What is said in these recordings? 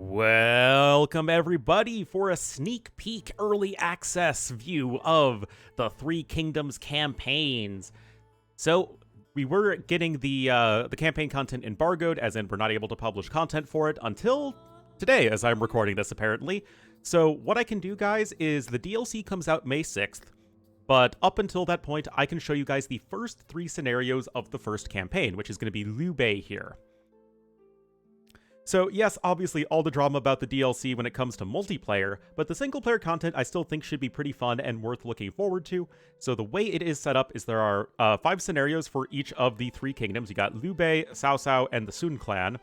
Welcome everybody for a sneak peek early access view of the Three Kingdoms campaigns. So we were getting the campaign content embargoed, as in we're not able to publish content for it until today, as I'm recording this apparently. So what I can do, guys, is the DLC comes out May 6th, but up until that point, I can show you guys the first 3 scenarios of the first campaign, which is going to be Liu Bei here. So yes, obviously all the drama about the DLC when it comes to multiplayer, but the single-player content I still think should be pretty fun and worth looking forward to. So the way it is set up is there are 5 scenarios for each of the 3 kingdoms. You got Liu Bei, Cao Cao, and the Sun clan.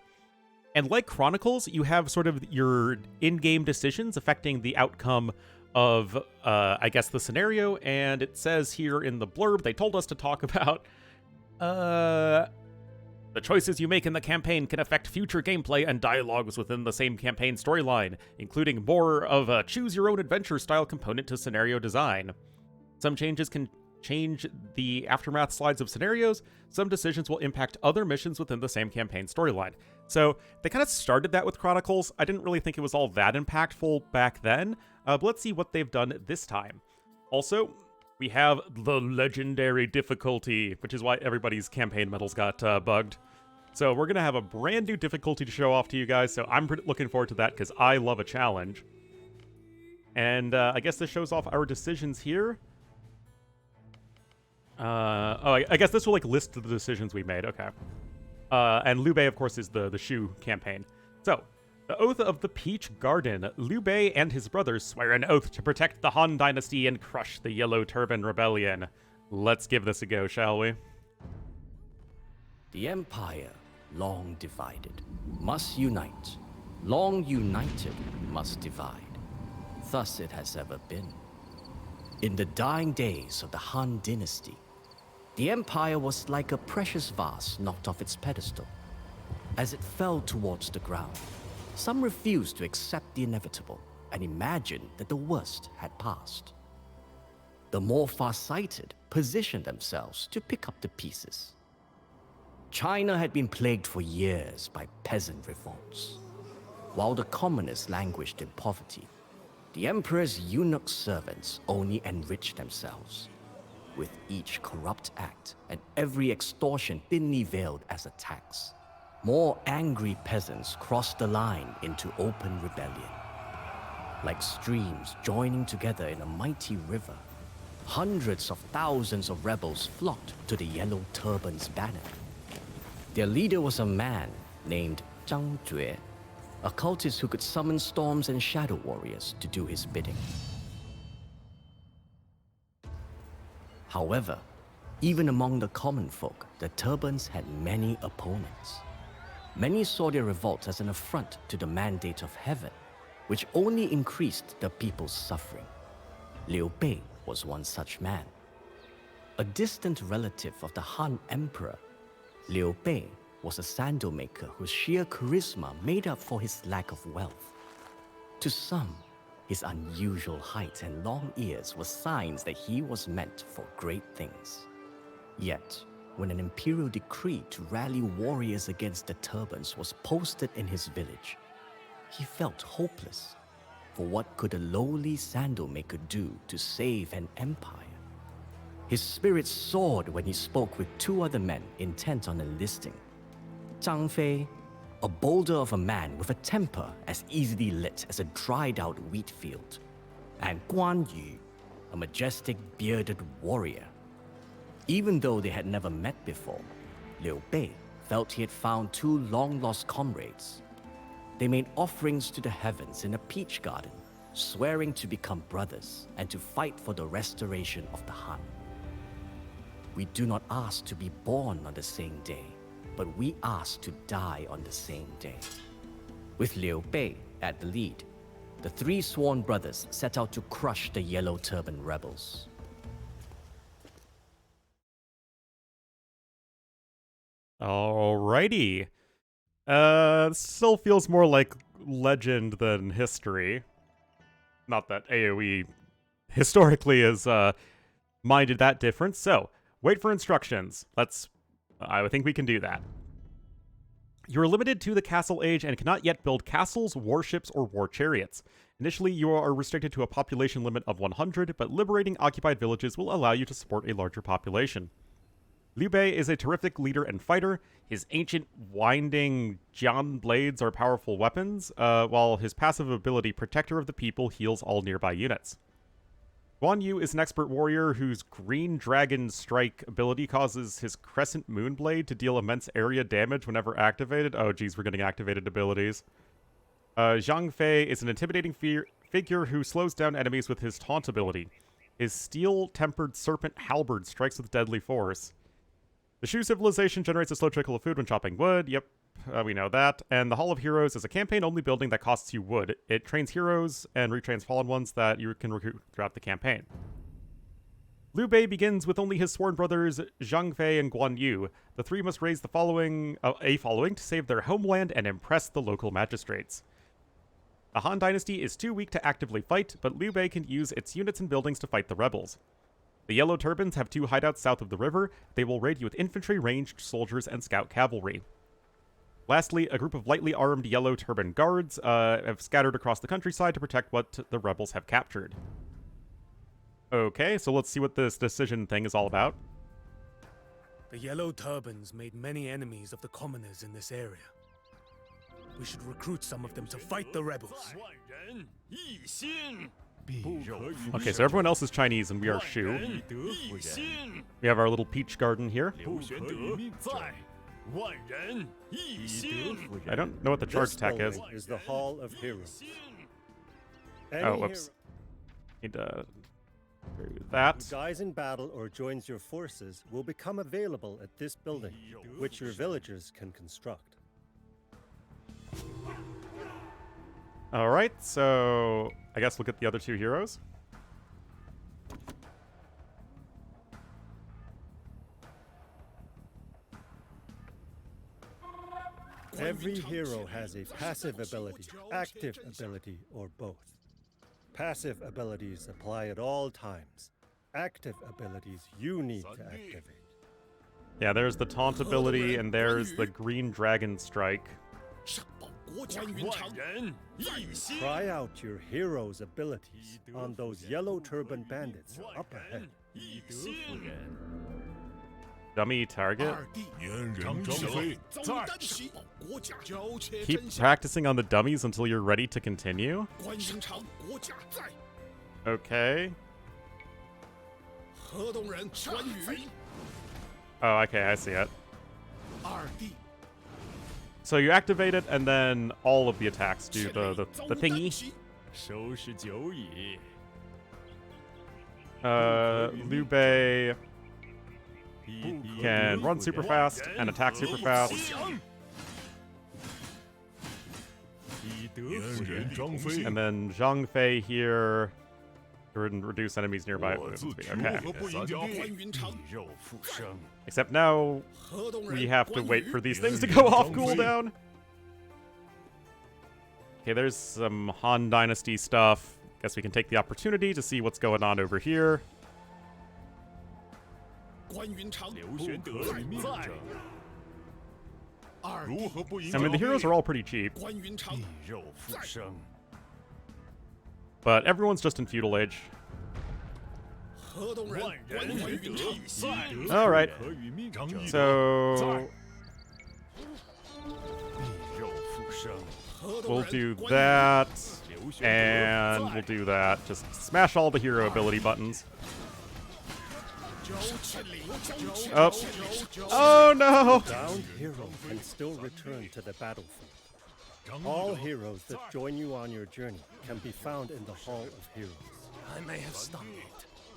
And like Chronicles, you have sort of your in-game decisions affecting the outcome of, I guess, the scenario. And it says here in the blurb, they told us to talk about, the choices you make in the campaign can affect future gameplay and dialogues within the same campaign storyline, including more of a choose-your-own-adventure style component to scenario design. Some changes can change the aftermath slides of scenarios. Some decisions will impact other missions within the same campaign storyline. So they kind of started that with Chronicles. I didn't really think it was all that impactful back then, but let's see what they've done this time. Also, we have the legendary difficulty, which is why everybody's campaign medals got bugged. So we're going to have a brand new difficulty to show off to you guys, so I'm looking forward to that because I love a challenge. And I guess this shows off our decisions here. I guess this will list the decisions we made, okay. And Liu Bei, of course, is the Shu campaign. So, the Oath of the Peach Garden. Liu Bei and his brothers swear an oath to protect the Han Dynasty and crush the Yellow Turban Rebellion. Let's give this a go, shall we? The Empire, long divided, must unite. Long united, must divide. Thus it has ever been. In the dying days of the Han Dynasty, the Empire was like a precious vase knocked off its pedestal. As it fell towards the ground, some refused to accept the inevitable and imagined that the worst had passed. The more far-sighted positioned themselves to pick up the pieces. China had been plagued for years by peasant revolts. While the commoners languished in poverty, the emperor's eunuch servants only enriched themselves. With each corrupt act and every extortion thinly veiled as a tax, more angry peasants crossed the line into open rebellion. Like streams joining together in a mighty river, hundreds of thousands of rebels flocked to the Yellow Turban's banner. Their leader was a man named Zhang Jue, a cultist who could summon storms and shadow warriors to do his bidding. However, even among the common folk, the Turbans had many opponents. Many saw their revolt as an affront to the mandate of heaven, which only increased the people's suffering. Liu Bei was one such man. A distant relative of the Han Emperor, Liu Bei was a sandal maker whose sheer charisma made up for his lack of wealth. To some, his unusual height and long ears were signs that he was meant for great things. Yet, when an imperial decree to rally warriors against the Turbans was posted in his village, he felt hopeless. For what could a lowly sandal maker do to save an empire? His spirit soared when he spoke with 2 other men intent on enlisting. Zhang Fei, a boulder of a man with a temper as easily lit as a dried-out wheat field, and Guan Yu, a majestic bearded warrior. Even though they had never met before, Liu Bei felt he had found 2 long-lost comrades. They made offerings to the heavens in a peach garden, swearing to become brothers and to fight for the restoration of the Han. We do not ask to be born on the same day, but we ask to die on the same day. With Liu Bei at the lead, the 3 sworn brothers set out to crush the Yellow Turban rebels. Alrighty. Still feels more like legend than history. Not that AoE historically is minded that difference, so wait for instructions. I think we can do that. You are limited to the castle age and cannot yet build castles, warships, or war chariots. Initially, you are restricted to a population limit of 100, but liberating occupied villages will allow you to support a larger population. Liu Bei is a terrific leader and fighter. His ancient winding Jian blades are powerful weapons, while his passive ability, Protector of the People, heals all nearby units. Guan Yu is an expert warrior whose Green Dragon Strike ability causes his Crescent Moon Blade to deal immense area damage whenever activated. Oh geez, we're getting activated abilities. Zhang Fei is an intimidating figure who slows down enemies with his Taunt ability. His Steel-Tempered Serpent Halberd strikes with deadly force. The Shu Civilization generates a slow trickle of food when chopping wood. Yep, we know that. And the Hall of Heroes is a campaign-only building that costs you wood. It trains heroes and retrains fallen ones that you can recruit throughout the campaign. Liu Bei begins with only his sworn brothers Zhang Fei and Guan Yu. The three must raise the following to save their homeland and impress the local magistrates. The Han Dynasty is too weak to actively fight, but Liu Bei can use its units and buildings to fight the rebels. The Yellow Turbans have 2 hideouts south of the river. They will raid you with infantry, ranged soldiers, and scout cavalry. Lastly, a group of lightly armed Yellow Turban guards have scattered across the countryside to protect what the rebels have captured. Okay, so let's see what this decision thing is all about. The Yellow Turbans made many enemies of the commoners in this area. We should recruit some of them to fight the rebels. Okay, so everyone else is Chinese and we are Shu. We have our little peach garden here. I don't know what the charge attack is. The Hall of Heroes. Oh, whoops. Need to do that. Who dies in battle or joins your forces will become available at this building, which your villagers can construct. Alright, so I guess look at the other 2 heroes. Every hero has a passive ability, active ability, or both. Passive abilities apply at all times. Active abilities you need to activate. Yeah, there's the Taunt ability and there's the Green Dragon Strike. Try out your hero's abilities on those Yellow Turban bandits up ahead. Dummy target. Keep practicing on the dummies until you're ready to continue. Okay. Oh, okay, I see it. So you activate it, and then all of the attacks do the thingy. Liu Bei can run super fast and attack super fast. And then Zhang Fei here can reduce enemies nearby. Okay. Except now we have to wait for these things to go off cooldown. Okay, there's some Han Dynasty stuff. Guess we can take the opportunity to see what's going on over here. I mean, the heroes are all pretty cheap. But everyone's just in feudal age. Alright. So we'll do that. And we'll do that. Just smash all the hero ability buttons. Oh. Oh no! Downed hero can still return to the battlefield. All heroes that join you on your journey can be found in the Hall of Heroes. I may have stumbled,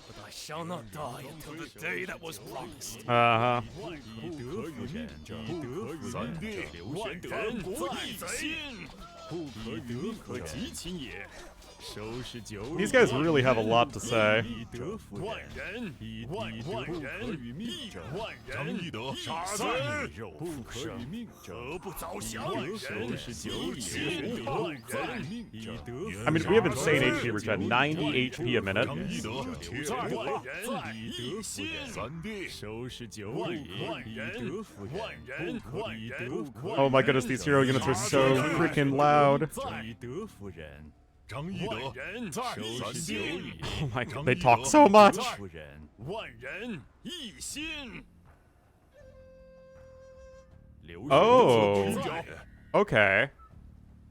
but I shall not die until the day that was promised. Uh-huh. These guys really have a lot to say. I mean, we have insane HP regen, 90 HP a minute. Oh my goodness, these hero units are so freaking loud. Oh my god, they talk so much. Oh, okay.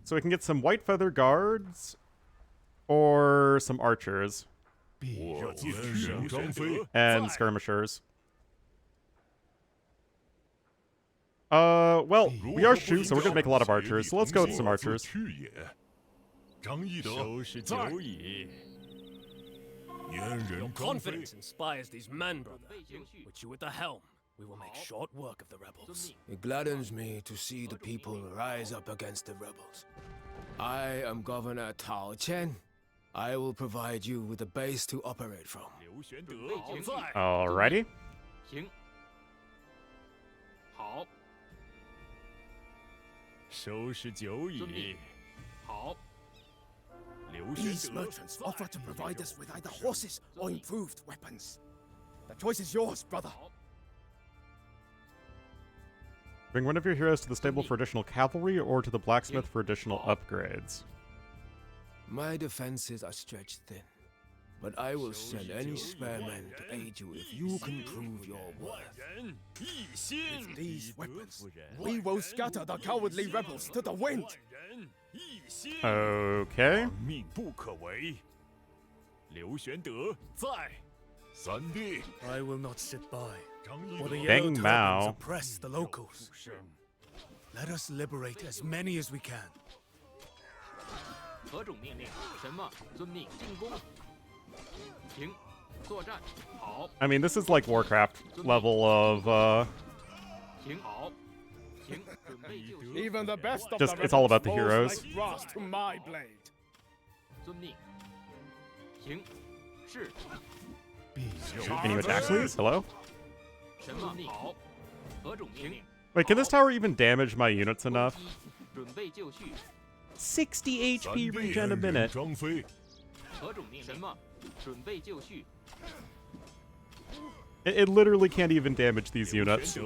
So we can get some white feather guards or some archers and skirmishers. Well, we are Shu, so we're gonna make a lot of archers. So let's go with some archers. Confidence inspires these men, brother. With you at the helm, we will make short work of the rebels. It gladdens me to see the people rise up against the rebels. I am Governor Tao Chen. I will provide you with a base to operate from. Alrighty. These merchants offer to provide us with either horses or improved weapons. The choice is yours, brother. Bring one of your heroes to the stable for additional cavalry or to the blacksmith for additional upgrades. My defenses are stretched thin, but I will send any spare men to aid you if you can prove your worth. With these weapons, we will scatter the cowardly rebels to the wind. Okay. I will not sit by while the Yellow Bang Turbans Mao. oppress the locals. Let us liberate as many as we can. I mean, this is like Warcraft level of, Even the best of just, the it's all about the rebels heroes. like brass to my blade. Can you attack, please? Hello? Wait, can this tower even damage my units enough? 60 HP regen a minute. It literally can't even damage these units.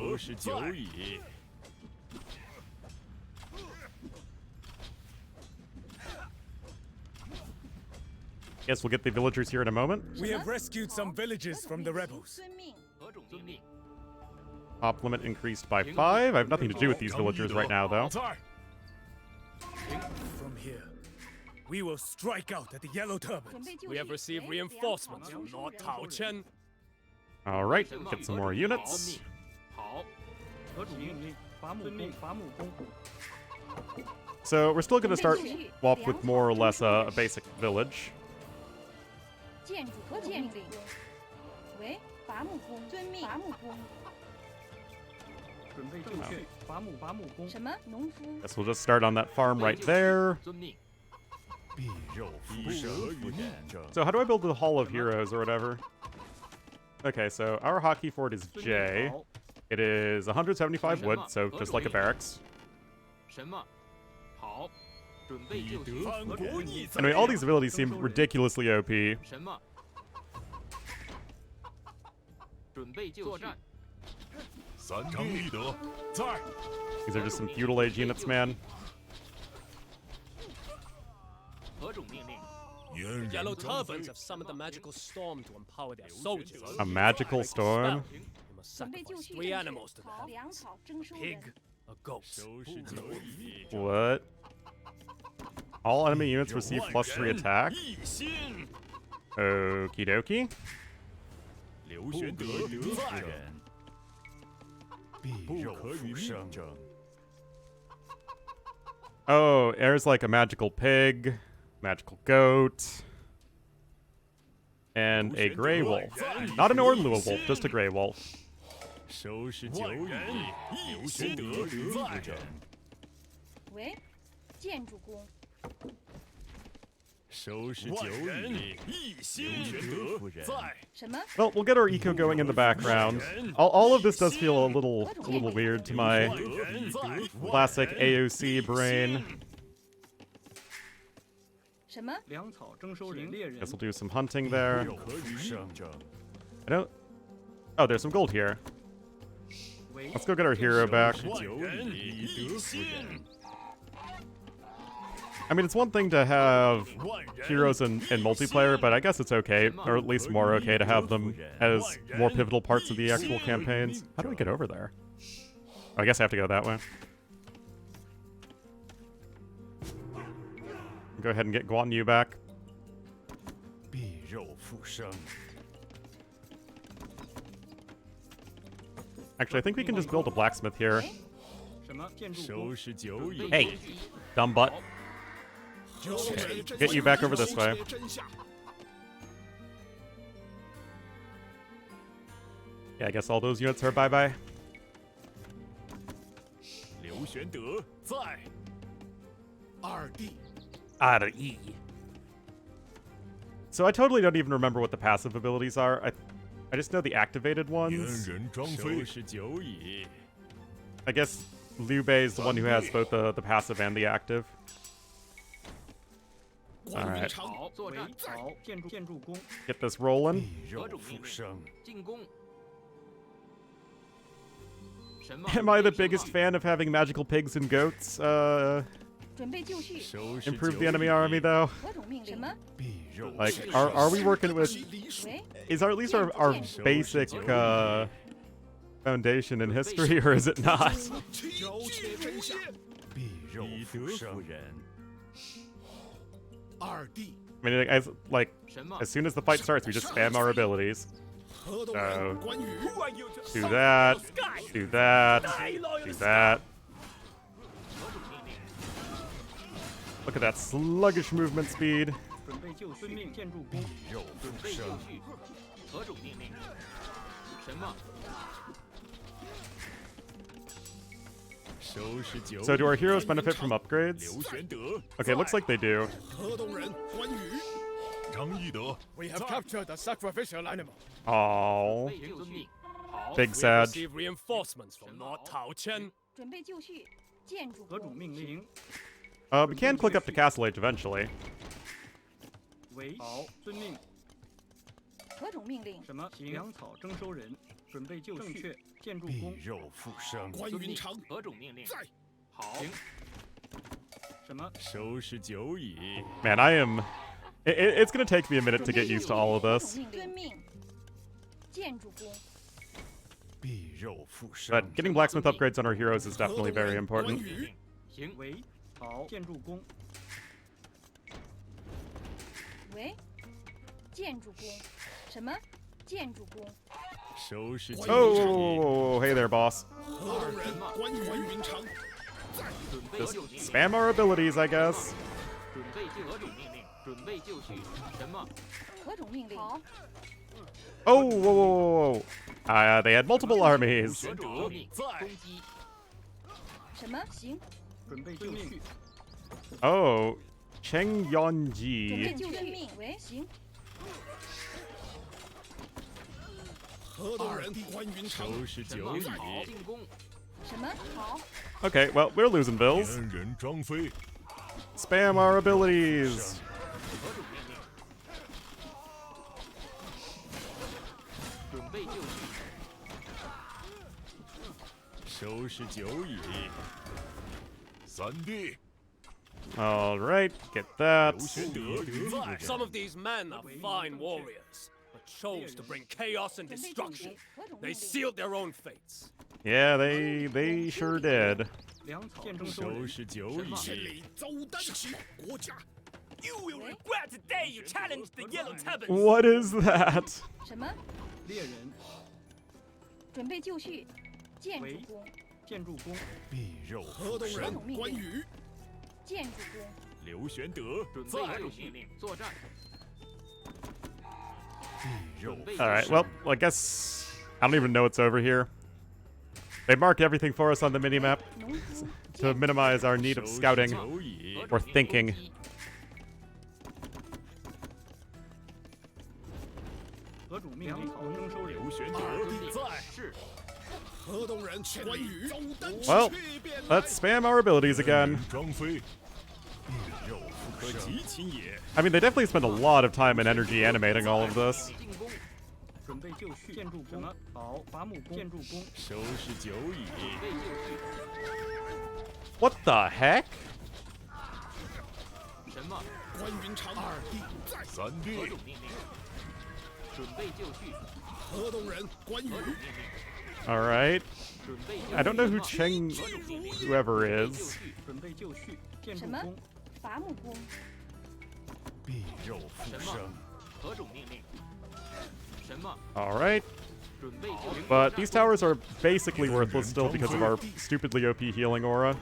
Guess we'll get the villagers here in a moment. We have rescued some villages from the rebels. Top limit increased by 5. I have nothing to do with these villagers right now, though. From here, we will strike out at the Yellow Turbans. We have received reinforcements from Lord Tao Chen. Alright, get some more units. So we're still going to start off with more or less a basic village. Guess we'll just start on that farm right there. So how do I build the Hall of Heroes or whatever? Okay, so our hockey fort is J. It is 175 wood, so just like a barracks. Anyway, all these abilities seem ridiculously OP. These are just some feudal age units, man. Yellow Turbans have summoned a magical storm to empower their soldiers. A magical storm? You must sacrifice 3 animals to them. A pig, a goat. What? All enemy units receive +3 attack? Okie dokie. Oh, there's like a magical pig, magical goat, and a gray wolf. Not an Ornlu wolf, just a gray wolf. Well, we'll get our eco going in the background. All of this does feel a little weird to my classic AOC brain. Guess we'll do some hunting there. I don't... Oh, there's some gold here. Let's go get our hero back. I mean, it's one thing to have heroes in multiplayer, but I guess it's okay, or at least more okay to have them as more pivotal parts of the actual campaigns. How do we get over there? Oh, I guess I have to go that way. Go ahead and get Guan Yu back. Actually, I think we can just build a blacksmith here. Hey, dumb butt. Okay, get you back over this way. Yeah, I guess all those units are bye-bye. RE. So I totally don't even remember what the passive abilities are. I just know the activated ones. I guess Liu Bei is the one who has both the passive and the active. Alright. Get this rolling. Am I the biggest fan of having magical pigs and goats? Improve the enemy army, though. Like, are we working with... Is at least our basic foundation in history, or is it not? I mean, as soon as the fight starts, we just spam our abilities. So, do that, do that, do that. Look at that sluggish movement speed. So do our heroes benefit from upgrades? Okay, looks like they do. We have captured the sacrificial animal. Oh, big sad. Receive reinforcements from Lord Tao Chen. We can click up to Castle Age eventually. Man, I am... It's gonna take me a minute to get used to all of this. But getting blacksmith upgrades on our heroes is definitely very important. Oh, hey there, boss. Just spam our abilities, I guess. Oh, whoa. They had multiple armies. Oh, Cheng Yonji. Okay, well, we're losing bills. Spam our abilities. All right, get that. Some of these men are fine warriors, but chose to bring chaos and destruction. They sealed their own fates. Yeah, they sure did. You will regret the day you challenged the Yellow Turban. What is that? Alright, well, I guess I don't even know what's over here. They mark everything for us on the minimap to minimize our need of scouting or thinking. Well, let's spam our abilities again. I mean, they definitely spend a lot of time and energy animating all of this. 准备就绪，建筑工。什么？好，伐木工。建筑工。收拾久矣。 What the heck? 什么？关云长二弟在。三弟。何种命令？准备就绪。河东人关羽。 All right. I don't know who Cheng whoever is. 准备就绪，建筑什么工。伐木工。必肉复生。何种命令？什么？ All right. 准备就绪。 But these towers are basically worthless still because of our stupidly OP healing aura.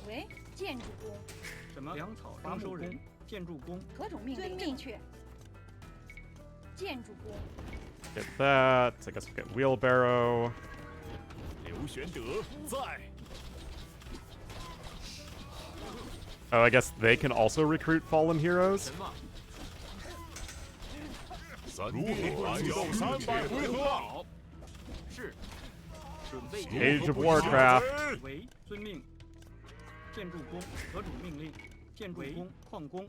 喂，建筑工。什么？粮草征收人，建筑工。何种命令？正确。建筑工。 Get that. I guess we'll get wheelbarrow. 刘玄德在。 Oh, I guess they can also recruit fallen heroes. 三弟来到300回合。是。准备就绪。 Age of Warcraft. 为遵命。建筑工。何种命令？建筑工。矿工。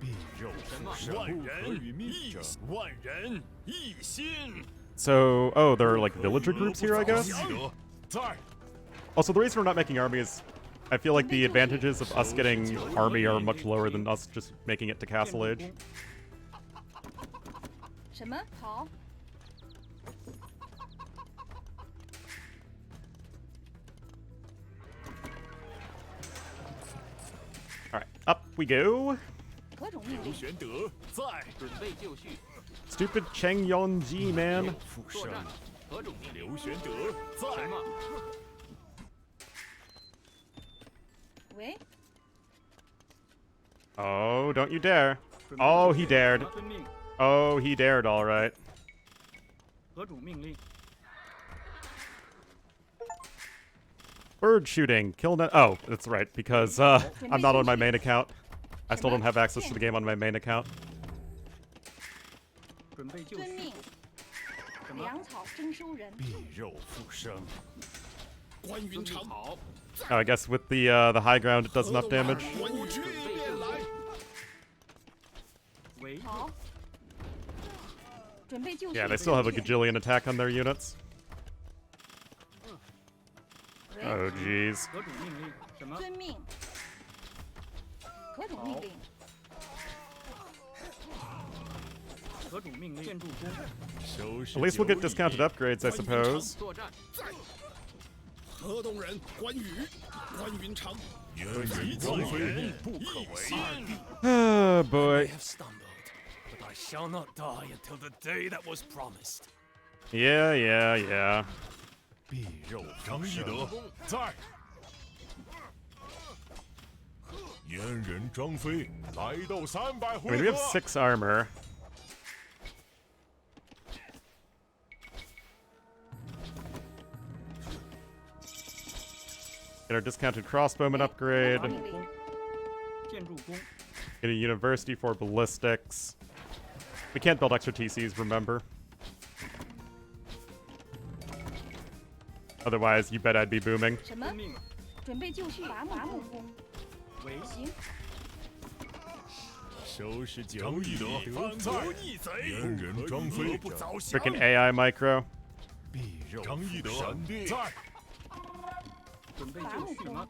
必肉复生，万人一万人一心。 So, oh, there are like villager groups here, I guess? 在。 Also, the reason we're not making army is I feel like the advantages of us getting army are much lower than us just making it to Castle Age. 什么？好。 Alright, up we go. 何种命令？刘玄德在。准备就绪。 Stupid Cheng Yongji, man. 复生。何种命令？刘玄德在。什么？ 喂， Oh, don't you dare. Oh, he dared. 遵命。 Oh, he dared, alright. 何种命令？ Bird shooting. Kill net. Oh, that's right, because I'm not on my main account. I still don't have access to the game on my main account. 准备就绪。遵命。什么？粮草征收人。必肉复生。关云长。 好。 Oh, I guess with the high ground, it does enough damage. 关羽这边来。为。好。准备就绪。 Yeah, they still have a gajillion attack on their units. 喂 Oh, jeez. 何种命令？什么？遵命。何种命令？ 何种命令？建筑工。 收拾 At least we'll get 久矣 discounted upgrades, I suppose. 作战。在。河东人关羽，关云长。人人装非，不可为。 Oh, boy. have stumbled, but I shall not die until the day that was promised. Yeah, yeah, yeah. 必肉张翼德在。燕人张飞来到300 I 回 mean, we have 合。 6 armor. Get our discounted crossbowman upgrade. 伐木工。建筑工。 Get a university for ballistics. We can't build extra TCs, remember? Otherwise, you bet I'd be booming. 什么？准备就绪。伐木工。为。行。收拾久矣德在。燕人张飞不早降。 Freaking AI micro. 必肉复生在。 准备就绪吗？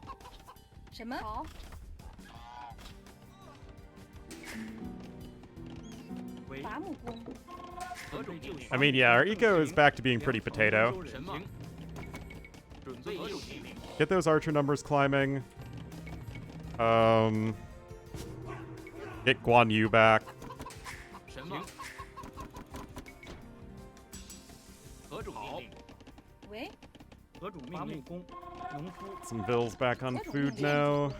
什么？好。 为。伐木工。何种命令？ I mean, yeah, our eco is back to being pretty potato. 什么？准备就绪。 Get those archer numbers climbing. Get Guan Yu back. 什么？何种命令？喂，何种命令？工。农夫。 Some bills back on food now.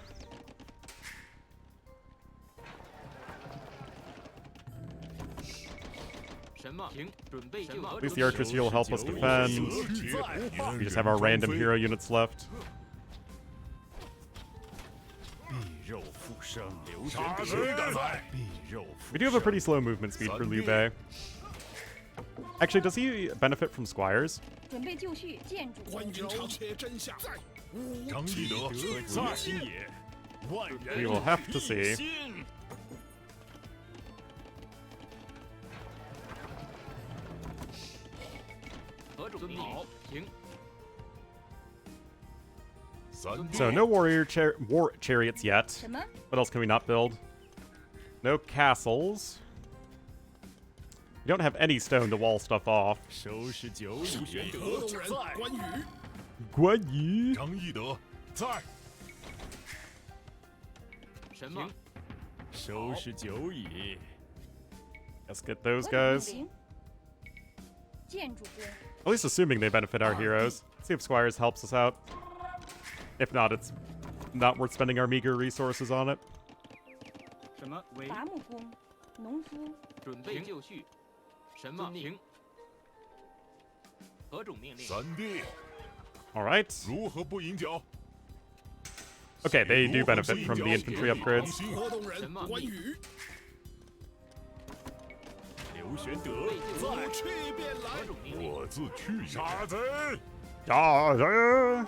什么？停！准备就绪。 At least the archers will help us defend. We just have our random hero units left. 必肉复生，刘玄德在。必肉复 We do have a pretty slow movement speed for Liu Bei. Actually, does he benefit from squires? 准备就绪。建筑工。关云长且真下在。张翼德在心也，万人 We will have to see. 一心。何种命令？行。 So no war chariots yet. 什么？ What else can we not build? No castles. We don't have any stone to wall stuff off. 收拾九乙，玄德在，关羽。张翼德在，什么？收拾九乙， Let's get those 何种 guys. 命令？建筑工。 At least assuming they benefit our heroes. See if Squires helps us out. If not, it's not worth spending our meager resources on it. 什么为伐木工、农夫、准备就绪。什么？行。何种命令？三弟 All right. 如何不赢脚？ Okay, they do benefit from the infantry upgrades. 河东人关羽，刘玄德在，去便来，我自去。傻子， Yeah.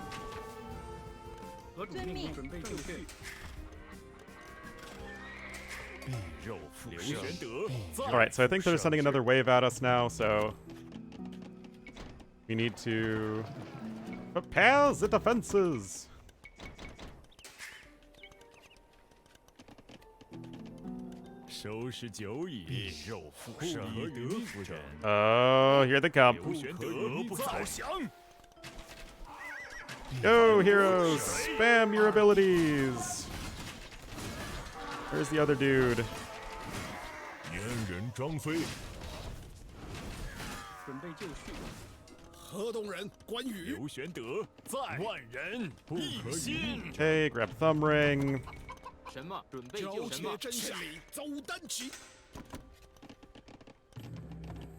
何种命令？准备就绪。必肉复生。刘玄德在。 All right, so I think they're sending another wave at us now, so we need to prepare the defenses. 收拾九乙，必肉复生。李德夫人， Oh, here they come. 刘玄德不早降。 Go, heroes! Spam your abilities! Where's the other dude? 燕人张飞，准备就绪。河东人关羽，刘玄德在，万人一心。 Okay, grab thumb ring. 什么？准备就什么？真下走单骑，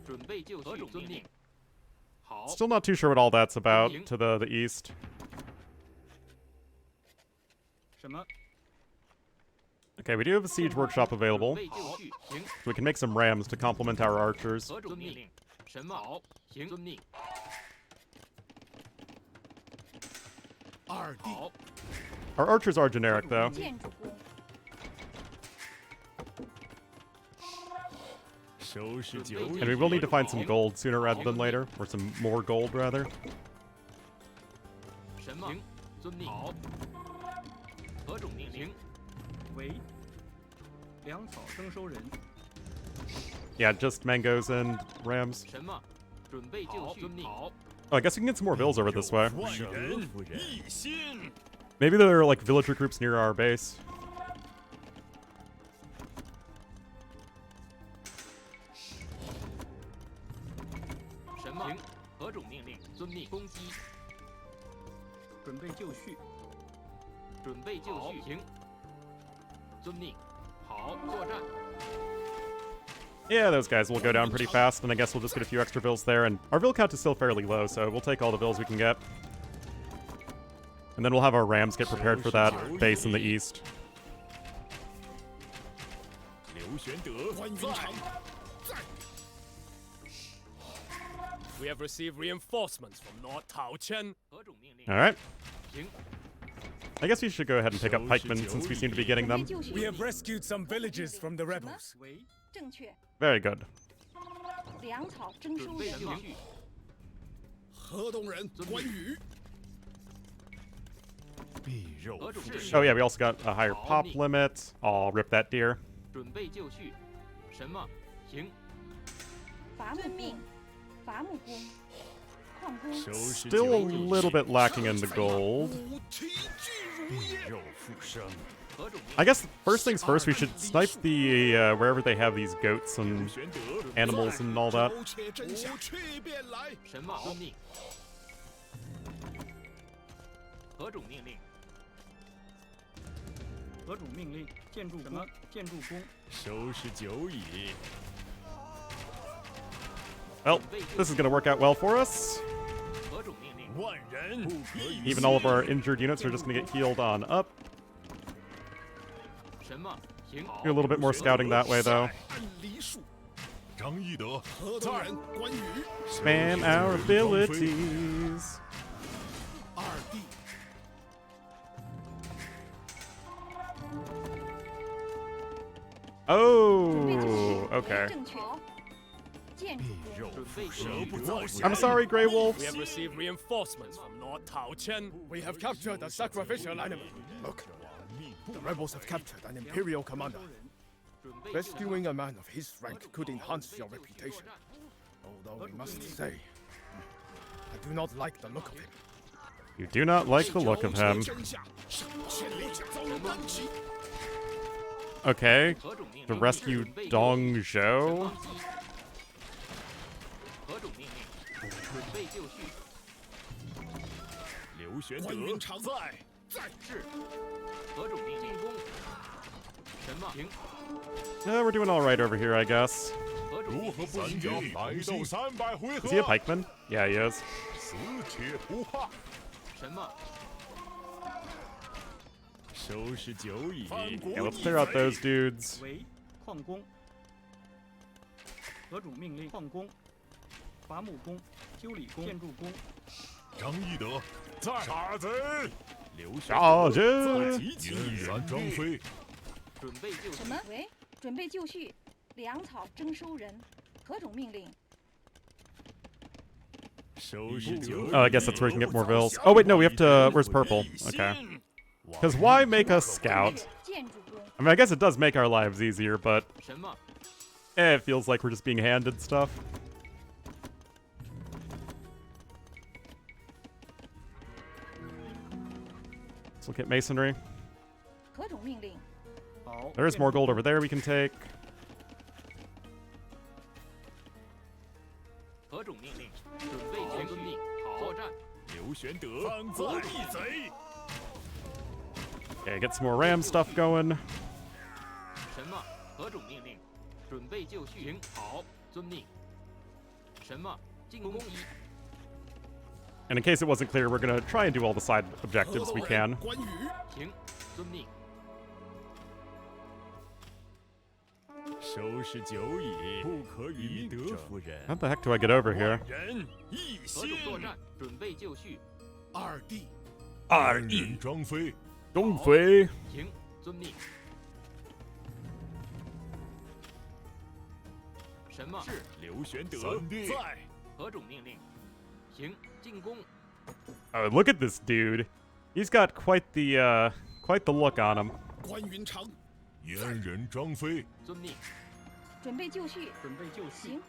准备就绪。遵命。好。 Still not too sure what all that's about to the east. 什么？ Okay, we do have a siege workshop available. 准备就绪。行。 So we can make some rams to complement our archers. 何种命令？什么？好。行。遵命。二弟， 好。 Our archers are generic, though. 建筑工。收拾九乙， And we will need to find some gold sooner rather than later. Or some more gold, rather. 什么？行。遵命。好。何种命令？为粮草征收人。 Yeah, just mangoes and rams. 什么？准备就绪。遵命。好。 Oh, I guess we can get some more vills over this way. 万人一心。 Maybe there are, like, villager groups near our base. 什么？行。何种命令？遵命。攻击。准备就绪。准备就绪。行。遵命。好，作战。 Yeah, those guys will go down pretty fast, and I guess we'll just get a few extra vills there. And our vill count is still fairly low, so we'll take all the vills we can get. And then we'll have our rams get prepared for that base in the east. 刘玄德在， We have received reinforcements from Lord Tao Chen. 何种命令？ All right. 行。 I guess we should go ahead and pick up pikemen since we seem to be getting 准备 them. 就绪。 We have rescued some villages from the rebels. 为正确。 Very good. 粮草征收准备人。就绪。河东人关羽，必肉何种复生。 命令？ Oh yeah, we also got a higher pop limit. I'll rip that deer. 准备就绪。什么？行。伐木命。伐木工。矿工。收拾 Still a 九乙， little bit lacking in the gold. 齐聚如夜，必肉复生。 何种命 I guess first things first, we should snipe the wherever they have these goats 刘 and 玄德 animals and all that. 苟且真下，去便来。令？什么？遵命。何种命令？何种命令？建筑工。建筑工。收拾九乙， Well, this is going to work out well for us. 何种命令？万人不可以 Even all of our injured units are just going to get healed on up. 什么？行。 Do a little bit more scouting that way, though. 按梨树。张翼德在，关羽 Spam our abilities. 二弟 Oh, okay. 正确。建筑工。 I'm sorry, Grey Wolves. We have received reinforcements from Lord Tao Chen. We have captured a sacrificial animal. Look, the rebels have captured an imperial commander. Rescuing a man of his rank could enhance your reputation. Although we must say, I do not like the look of him. You do not like the look of him. Okay, to rescue Dong Zhou. Yeah, we're doing all right over here, I guess. Is he a pikeman? Yeah, he is. Okay, let's clear out those dudes. 为矿工。何种命令？矿工、伐木工、修理工、建筑工。张翼德在，傻子，傻子，引人张飞，什么？喂，准备就绪，粮草征收人，何种命令？ Oh, I guess that's where we can get more vills. Oh, wait, no, we have to... Where's purple? Okay. Because why make us scout? 建筑工。 I mean, I guess it does make our lives easier, but... it feels like we're just being handed stuff. Let's look at masonry. 何种命令？ 好。 There is more gold over there we can take. 何种命令？准备就绪，作战。刘玄德反国逆贼。 Okay, get some more ram stuff going. 什么？何种命令？准备就绪。行，好，遵命。什么？进攻一。 And in case it wasn't clear, we're gonna try and do all the side objectives we can. 行，遵命。 收拾酒饮，不可与德夫人。 How the heck do I get over here? 人一何种作战？准备就绪。二弟，二人张飞，东飞。行，遵命。什么？是刘玄德在。何种命令？行，进攻。 Oh, look at this dude. He's got quite the look on him. 关云长，燕人张飞，遵命。准备就绪。准备就绪。行。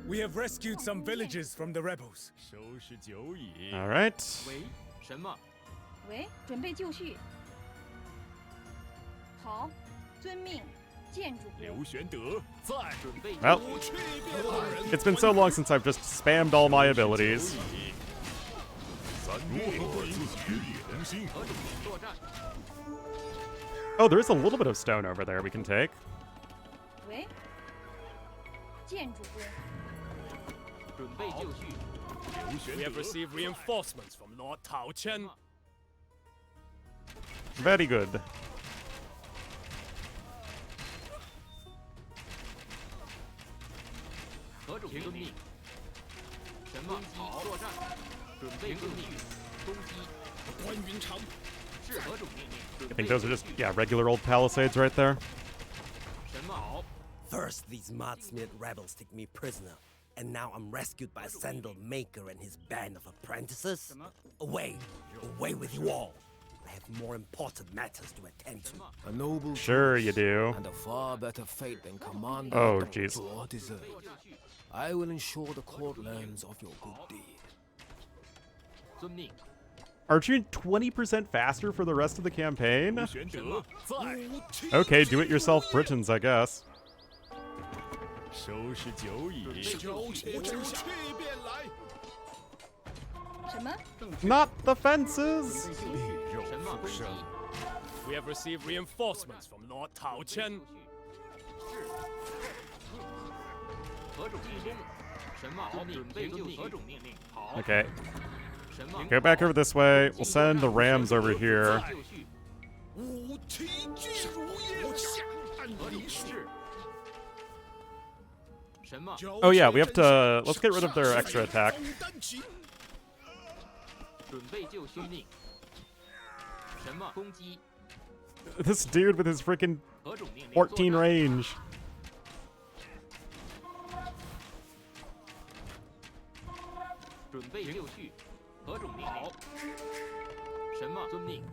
We have rescued some villages from the rebels. 收拾酒饮。 All right. 喂，什么？喂，准备就绪。好，遵命。建筑工。刘玄德在。准备。 Well, it's been so long since I've just spammed all my abilities. 三灭自己同心。 何种作战？ Oh, there is a little bit of stone over there we can take. 喂，建筑工。 准备就绪。 We have received reinforcements from Lord Tao Chen. Very good. 何种命令？什么？好，作战。准备遵命。攻击。关云长，是何种命令？ I think those are just, yeah, regular old palisades right there. 什么？好。 First, these Modsmith rebels take me prisoner, and now I'm rescued by Sandal Maker and his band of apprentices. Away, away with you all. I have more important matters to attend to. a noble Sure choice, you do. and a far better fate than commander Oh, Dong jeez. Zhuo deserves. I will ensure the court learns of your good deed. 遵命。 Aren't you 20% faster for the rest of the campaign? 刘玄德在。 Okay, do it yourself Britons, I guess. 收拾酒饮。什么？ Not the fences! 什么？攻击。 We have received reinforcements from Lord Tao Chen. 何种命令？什么？好，准备就绪。何种命令？好。 Okay, 什么？ go back over this way. We'll send the rams over here. 就绪。何种是？什么？ Oh yeah, we have to... Let's get rid of their extra attack. 准备就绪命。什么？攻击。This dude with his freaking 14 range. 准备就绪，何种命令？什么？遵命。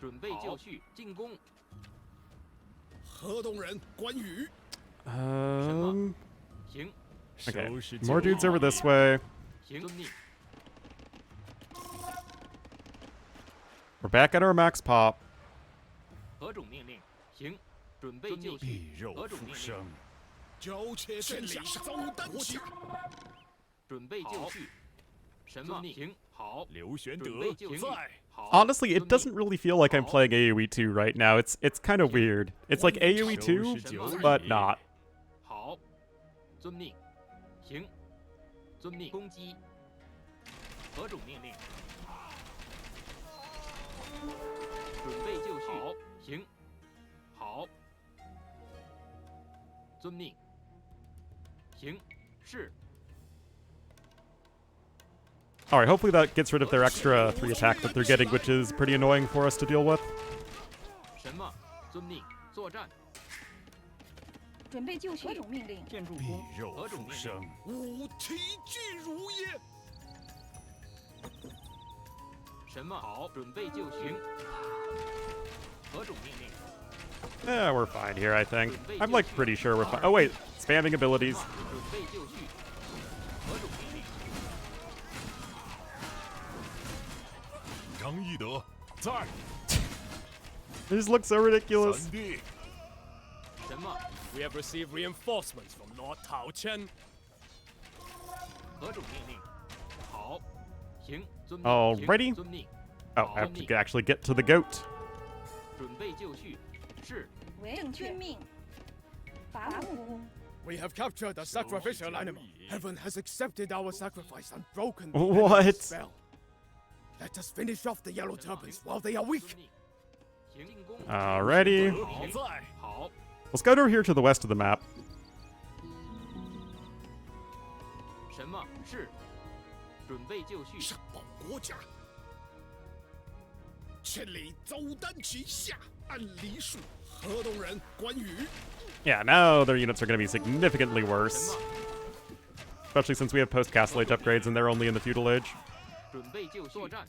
准备就绪，进攻。河东人关羽。行。 Okay, more dudes over this way. 行，遵命。 We're back at our max pop. 何种命令？行，准备就绪。必肉何种命复生令？。苟且天下遭担起。准备就绪。什么？行，好。刘玄德准备就绪。在。 好。 Honestly, it doesn't really feel like I'm playing AoE2 right now. It's kind of weird. It's like AoE2, but not. 好，遵命。行，遵命。攻击。何种命令？准备就绪。好，行。好。遵命。行，是。 Alright, hopefully that gets rid of their extra 3 attack that they're getting, which is pretty annoying for us to deal with. 什么？遵命。作战。准备就绪。何种命令？建筑必工。肉复生。吾其巨如也。什么？好，准备就绪。何种命令？ Yeah, we're fine here, I think. I'm like pretty sure we're fine. Oh wait, spamming abilities. 准备就绪。何种命令？ 张翼德在。 They just look so ridiculous. 三弟，什么？ We have received reinforcements from Lord Tao Chen. 何种命令？好，行，遵命。 Alrighty. 遵命。 Oh, I have to actually get to the goat. 准备就绪。是。正确命。伐木工。 We have captured a sacrificial animal. Heaven has accepted our sacrifice and broken the What? enemy's spell. Let us finish off the Yellow Turbans while they are weak. 行，进攻。 Alrighty. 好在。好， Let's go over here to the west of the map. 什么？是。准备就绪。上报国家。千里走单骑下，按梨树。河东人关羽。 Yeah, now their units are going to be significantly worse. Especially since we have post-Castle Age upgrades and they're only in the Feudal Age. 准备就绪。作战。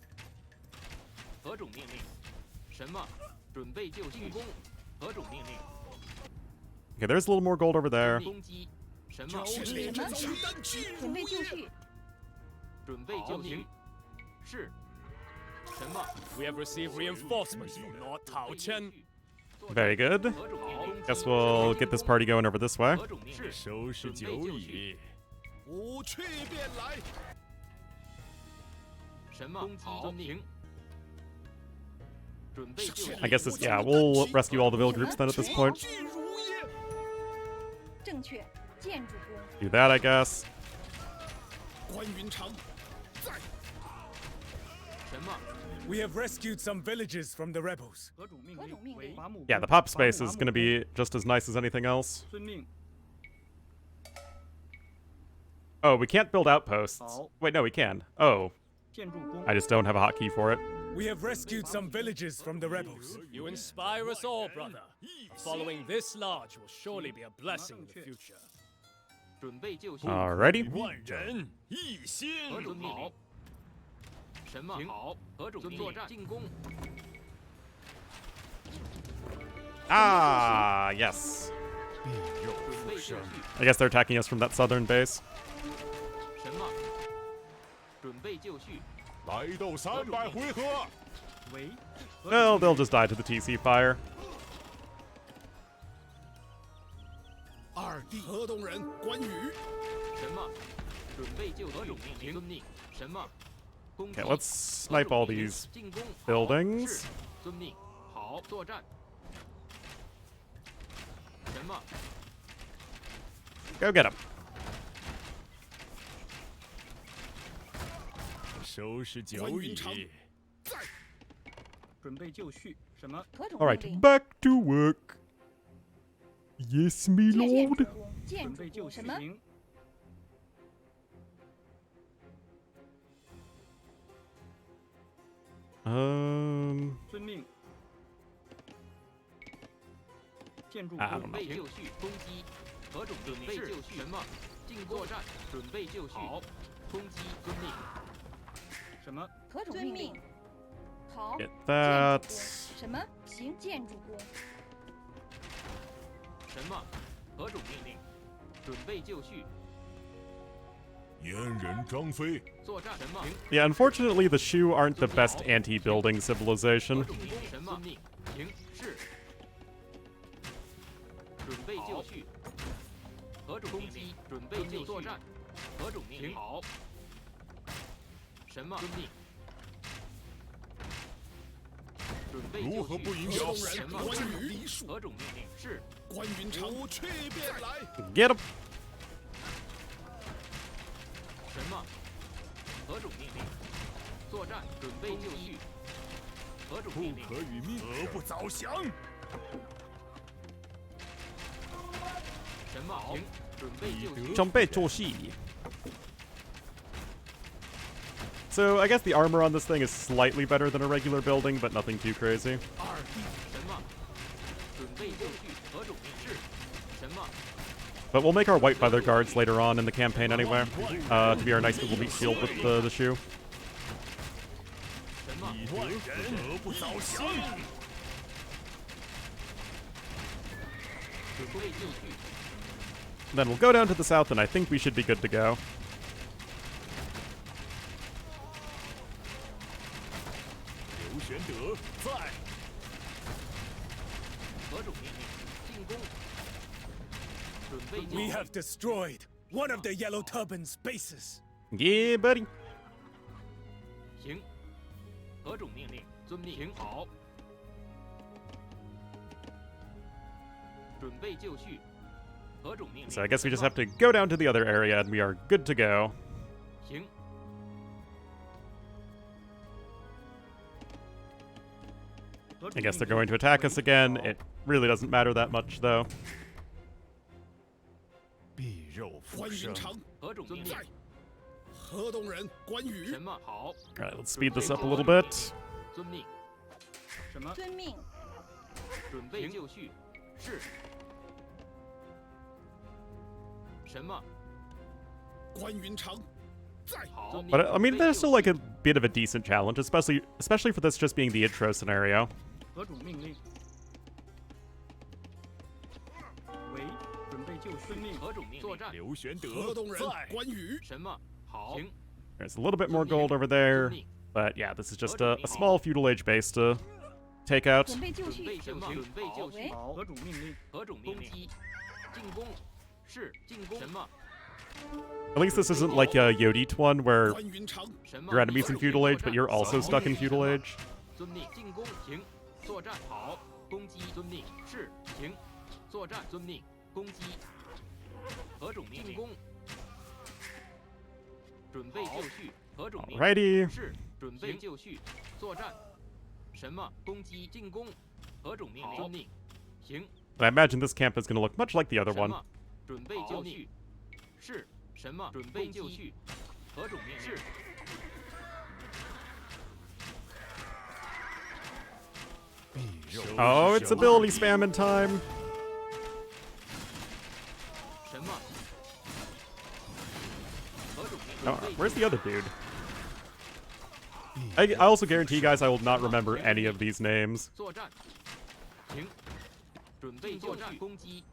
何种命令？什么？准备就绪。进攻。何种命令？ Okay, there's a little more gold over there. 攻击。什么？准备就绪。准备就绪。是。什么 ？We have received reinforcements from Lord Tao Chen. Very good. Guess we'll get this party going over this way. 收拾久矣。吾去便来。什么？好，行。准备就绪。 I guess this, yeah, we'll rescue all the mill groups then at this point. 正确，建筑工。 Do that, I guess. 关云长在。什么？ We have rescued some villages from the rebels. 何种命令？为伐木。 Yeah, the pop space is going to be just as nice as anything else. 遵命。 Oh, we can't build outposts. Wait, no, we can. Oh, 建筑工。 I just don't have a hotkey for it. We have rescued some villages from the rebels. You inspire us all, brother. Following this lodge will surely be a blessing in the future. 准备就绪。 Alrighty. 万人一心。何种命令？什么？好，何种作战？进攻。 Ah, yes. 必肉复准备就生。绪。 I guess they're attacking us from that southern base. 什么？准备就绪。来斗300回合。为。 Well, they'll just die to the TC fire. 二弟河东人关羽。什么？准备就绪。何种命令？遵命。什么？攻击。 Okay, let's snipe all these 进攻。 buildings. 是。遵命。好，作战。什么？ Go get them. 收拾久矣。准备就绪。什么？何种 All 命 right, 令？ back to work. Yes, me 建 lord. 筑工。建准备就绪。筑工什么？行。 Um, 建筑 I 工 don't know. 备就绪，攻击，何种命令？就绪，什么？进作战，准备就绪，好，攻击，遵命。什么？何种命令？好。 Get 建 that. 筑工什么？行建筑工。什么？何种命令？准备就绪，阉人张飞，作战。什么？ Yeah, unfortunately, the Shu aren't the best anti-building 何 civilization. 种命令？什么？行，是。准备就绪。何种命令？准备就作战。何种命令？好。什么？遵命。准备就绪。如何不引导？什么？关羽离数，何种命令？是。关云长去便来。 Get him. 什么？何种命令？作战，准备就绪。何种不命令？可与命，何不早降？什么？行，准备就绪。准备就绪. So I guess the armor on this thing is slightly better than a regular building, but nothing too crazy. 二弟，什么？准备就绪。何种命令？是。什么？ But we'll make our white feather guards later on in the campaign anyway, to be our nice little meat shield with the Shu. 什么？万人何不早降？准备就绪。 Then we'll go down to the south, and I think we should be good to go. 刘玄德在。何种命令？进攻。准备就 We 绪。 have destroyed one of the Yellow Turban's bases. Yeah, buddy. 行。何种命令？遵命。行，好。准备就绪。何种命令？ So I guess we just have to go down to the other area, and we are good to go. 行。 I guess they're going to attack us again. It really doesn't matter that much, though. 必肉复生。关云长何种命令？在，河东人关羽什么？好。 Alright, let's speed this up a little bit. 遵命。什么？遵命。准备就绪。是。什么？关云长在，好。 But I mean, there's still like a bit of a decent challenge, especially for this just being the intro scenario. 何种命令？为准备就绪。命何种命令？作战。刘玄德河东人在。关羽什么？好。行。 There's a little bit more gold over there, but yeah, this is just a small feudal age base to take out. 准备就绪。准备什么？准备就绪。好。何种命令？何种命令？进攻。是进攻。什么？ At least this isn't like a Yodit one where 关云长 your enemy's in feudal age, but you're also stuck in feudal age. 遵命。进攻。行。作战。好。攻击。遵命。是。行。作战。遵命。攻击。何种命令？进攻。准备就绪。何种命令？ Alrighty. 是。准备就绪。作战。什么？攻击。进攻。何种命令？遵命。行。 I imagine this camp is going to look much like the other 什 one. 么？准备就绪。是。什么？准备就绪。何种命令？是。 Oh, it's ability spamming time. 什么？何种命令？ Oh, where's the other dude? I also guarantee you guys I will not remember any of these names. 作战。行。准备作战。攻击。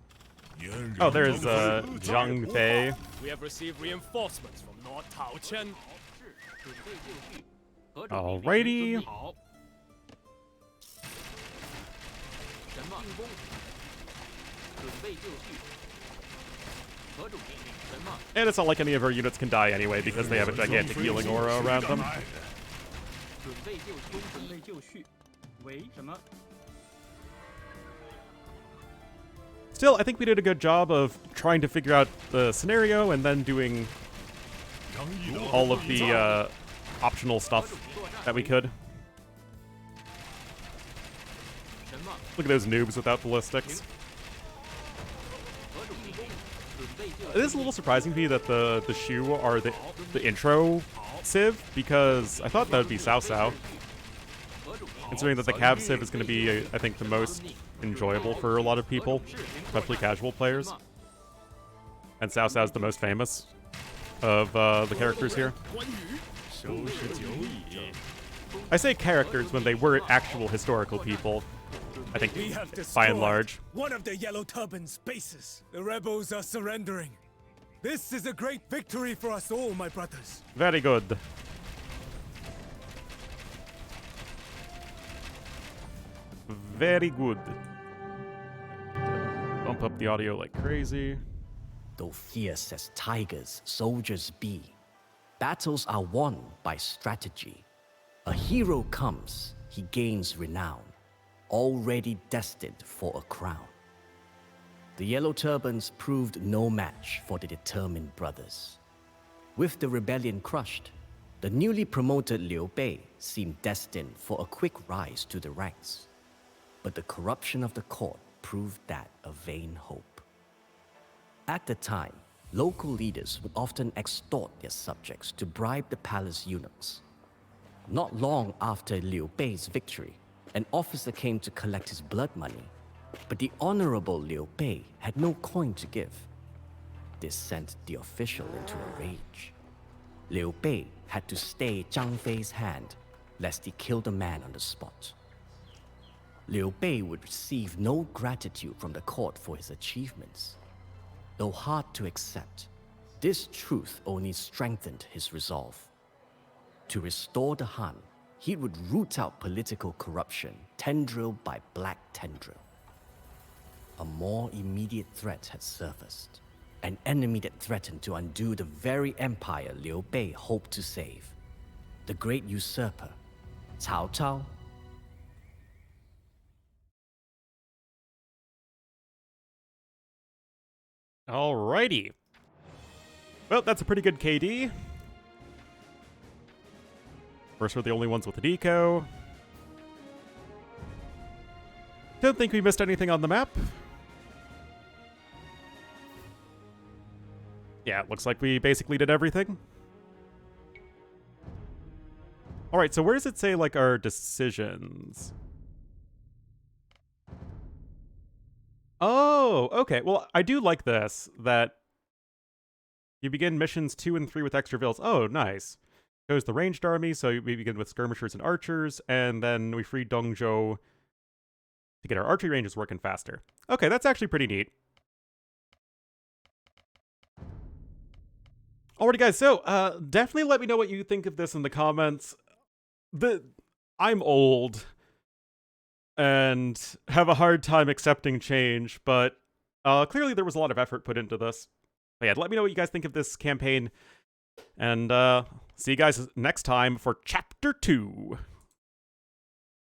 Oh, there's Zhang Fei. We have received reinforcements from North Taochen. 是。准备就绪。何种命令？ Alrighty. 遵命。好。什么？进攻。准备就绪。何种命令？什么？ And it's not like any of our units can die anyway because they have a gigantic healing aura around them. 准备就绪。准备就绪。为什么？ Still, I think we did a good job of trying to figure out the scenario and then doing all of the optional stuff that we could. 什么？ Look at those noobs without ballistics. 何种命令？准备就 It is a little surprising to me that the Shu are the intro civ, because I thought that would be Cao Cao. considering that the Cav Civ is going to be, I think, the most enjoyable for a lot of people, especially casual players. And Cao Cao's the most famous of the characters here. I say characters when they were actual historical people, I think, by and large. One of the Yellow Turban's bases. The rebels are surrendering. This is a great victory for us all, my brothers. Very good. Very good. Bump up the audio like crazy. Though fierce as tigers soldiers be, battles are won by strategy. A hero comes, he gains renown, already destined for a crown. The Yellow Turbans proved no match for the determined brothers. With the rebellion crushed, the newly promoted Liu Bei seemed destined for a quick rise to the ranks. But the corruption of the court proved that a vain hope. At the time, local leaders would often extort their subjects to bribe the palace eunuchs. Not long after Liu Bei's victory, an officer came to collect his blood money, but the honorable Liu Bei had no coin to give. This sent the official into a rage. Liu Bei had to stay Zhang Fei's hand, lest he kill the man on the spot. Liu Bei would receive no gratitude from the court for his achievements. Though hard to accept, this truth only strengthened his resolve. To restore the Han, he would root out political corruption, tendril by black tendril. A more immediate threat had surfaced, an enemy that threatened to undo the very empire Liu Bei hoped to save. The great usurper, Cao Cao. Alrighty. Well, that's a pretty good KD. First, we're the only ones with an eco. Don't think we missed anything on the map. Yeah, it looks like we basically did everything. Alright, so where does it say, like, our decisions? Oh, okay. Well, I do like this, that you begin missions 2 and 3 with extra vills. Oh, nice. Goes the ranged army, so we begin with skirmishers and archers, and then we free Dongzhou to get our archery ranges working faster. Okay, that's actually pretty neat. Alrighty, guys, so definitely let me know what you think of this in the comments. I'm old and have a hard time accepting change, but clearly there was a lot of effort put into this. But yeah, let me know what you guys think of this campaign, and see you guys next time for Chapter 2.